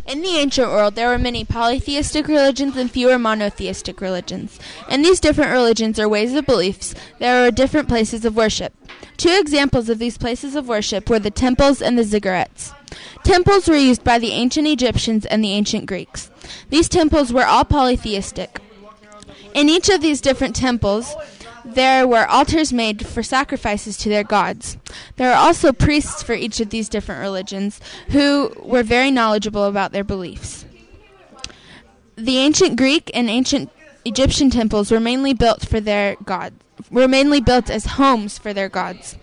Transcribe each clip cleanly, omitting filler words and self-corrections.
In the ancient world, there were many polytheistic religions and fewer monotheistic religions. In these different religions or ways of beliefs, there were different places of worship. Two examples of these places of worship were the temples and the ziggurats. Temples were used by the ancient Egyptians and the ancient Greeks. These temples were all polytheistic. In each of these different temples, there were altars made for sacrifices to their gods. There are also priests for each of these different religions who were very knowledgeable about their beliefs. The ancient Greek and ancient Egyptian temples were mainly built as homes for their gods.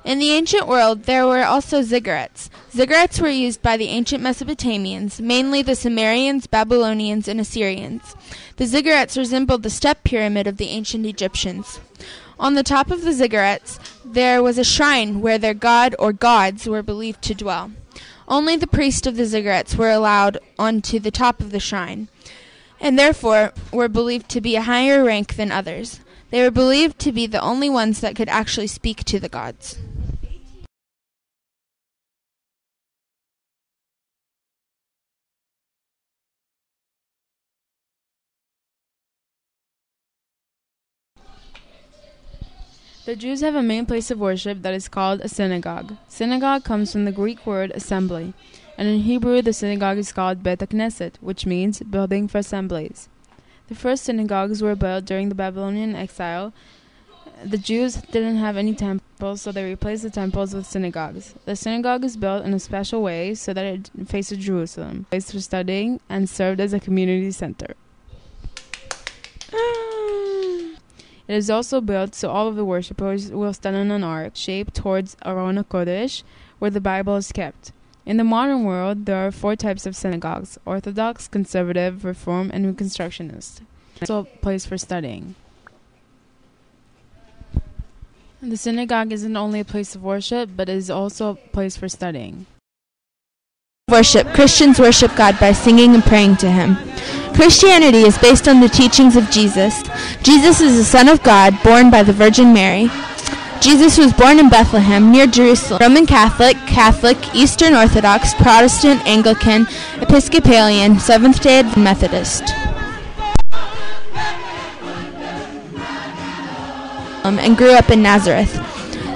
In the ancient world, there were also ziggurats. Ziggurats were used by the ancient Mesopotamians, mainly the Sumerians, Babylonians, and Assyrians. The ziggurats resembled the step pyramid of the ancient Egyptians. On the top of the ziggurats, there was a shrine where their god or gods were believed to dwell. Only the priests of the ziggurats were allowed onto the top of the shrine, and therefore were believed to be a higher rank than others. They were believed to be the only ones that could actually speak to the gods. The Jews have a main place of worship that is called a synagogue. Synagogue comes from the Greek word assembly, and in Hebrew the synagogue is called Bet HaKnesset, which means building for assemblies. The first synagogues were built during the Babylonian exile. The Jews didn't have any temples, so they replaced the temples with synagogues. The synagogue is built in a special way so that it faces Jerusalem, a place for studying, and served as a community center. It is also built so all of the worshippers will stand on an ark shaped towards Aron HaKodesh, where the Bible is kept. In the modern world, there are 4 types of synagogues: Orthodox, Conservative, Reform, and Reconstructionist. It's also a place for studying. The synagogue isn't only a place of worship, but is also a place for studying. Worship. Christians worship God by singing and praying to Him. Christianity is based on the teachings of Jesus. Jesus is the Son of God, born by the Virgin Mary. Jesus was born in Bethlehem, near Jerusalem. Roman Catholic, Eastern Orthodox, Protestant, Anglican, Episcopalian, Seventh-day Adventist, Methodist. And grew up in Nazareth.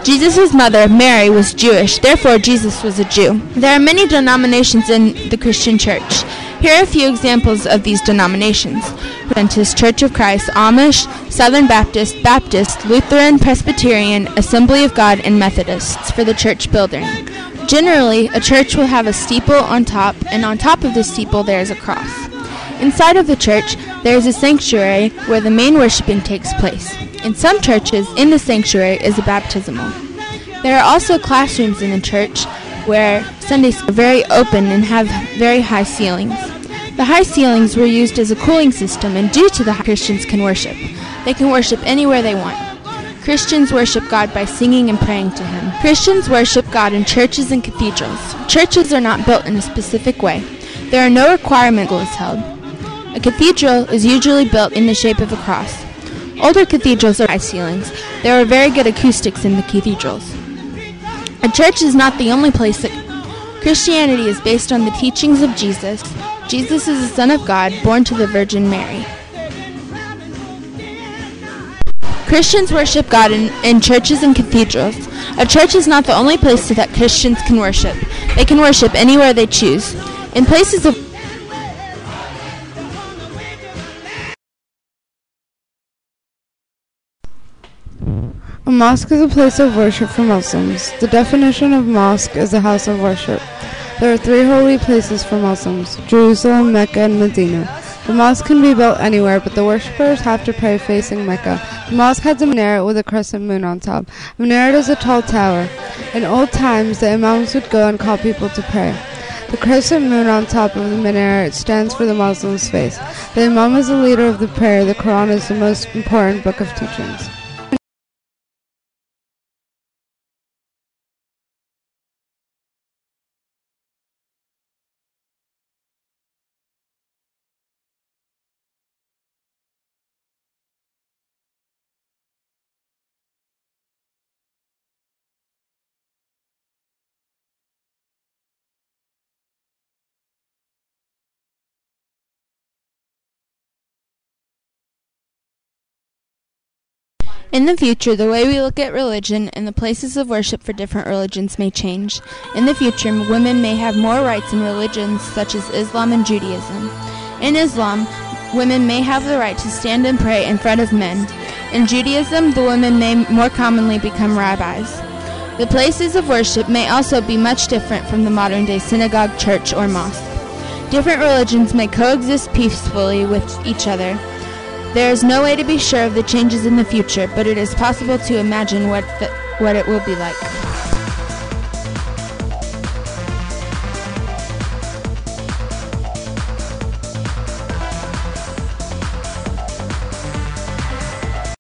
Jesus' mother, Mary, was Jewish, therefore Jesus was a Jew. There are many denominations in the Christian church. Here are a few examples of these denominations: Adventist, Church of Christ, Amish, Southern Baptist, Baptist, Lutheran, Presbyterian, Assembly of God, and Methodists for the church building. Generally, a church will have a steeple on top, and on top of the steeple there is a cross. Inside of the church, there is a sanctuary where the main worshiping takes place. In some churches, in the sanctuary is a baptismal. There are also classrooms in the church where Sundays are very open and have very high ceilings. The high ceilings were used as a cooling system, and due to the Christians can worship. They can worship anywhere they want. Christians worship God by singing and praying to Him. Christians worship God in churches and cathedrals. Churches are not built in a specific way. There are no requirements held. A cathedral is usually built in the shape of a cross. Older cathedrals are high ceilings. There are very good acoustics in the cathedrals. A church is not the only place that Christianity is based on the teachings of Jesus. Jesus is the Son of God, born to the Virgin Mary. Christians worship God in churches and cathedrals. A church is not the only place that Christians can worship. They can worship anywhere they choose. In places of A mosque is a place of worship for Muslims. The definition of mosque is a house of worship. There are 3 holy places for Muslims: Jerusalem, Mecca, and Medina. The mosque can be built anywhere, but the worshippers have to pray facing Mecca. The mosque has a minaret with a crescent moon on top. A minaret is a tall tower. In old times, the imams would go and call people to pray. The crescent moon on top of the minaret stands for the Muslim's faith. The imam is the leader of the prayer. The Quran is the most important book of teachings. In the future, the way we look at religion and the places of worship for different religions may change. In the future, women may have more rights in religions such as Islam and Judaism. In Islam, women may have the right to stand and pray in front of men. In Judaism, the women may more commonly become rabbis. The places of worship may also be much different from the modern-day synagogue, church, or mosque. Different religions may coexist peacefully with each other. There is no way to be sure of the changes in the future, but it is possible to imagine what it will be like.